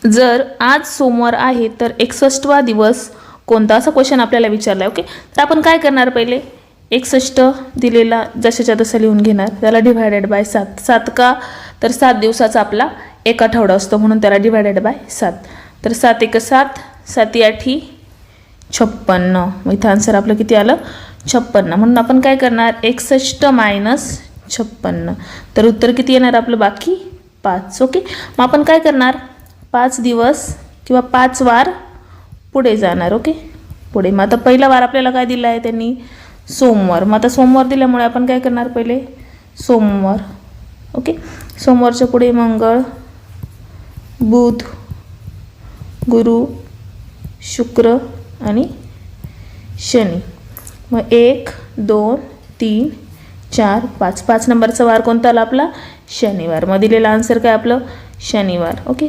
जर आज सोमवार आहे तर 61वा दिवस कोणता, असा क्वेश्चन आपल्याला विचारला आहे. ओके, तर आपण काय करणार, पहिले 61 दिलेला जशाच्या तसा लिहून घेणार, त्याला डिवायडेड बाय 7. 7 का, तर 7 दिवसाचा आपला एक आठवडा असतो म्हणून त्याला डिवायडेड बाय 7. तर 7 × 7, 7 × 8 = 56. मग इथं आन्सर आपलं किती आलं, 56. म्हणून आपण काय करणार, 61 - 56. तर उत्तर किती येणार आपलं, बाकी 5. ओके, मग आपण काय करणार, 5 दिवस किंवा 5 वार पुढे जाणार. ओके, पुढे. मग आता पहिला वार आपल्याला काय दिला आहे त्यांनी, सोमवार. मग आता सोमवार दिल्यामुळे आपण काय करणार, पहिले सोमवार. ओके, सोमवारच्या पुढे मंगळ, बुध, गुरु, शुक्र आणि शनी. मग 1, 2, 3, 4, 5. 5 नंबरचा वार कोणता आला आपला, शनिवार. मग दिलेला आन्सर काय आपलं, शनिवार. ओके.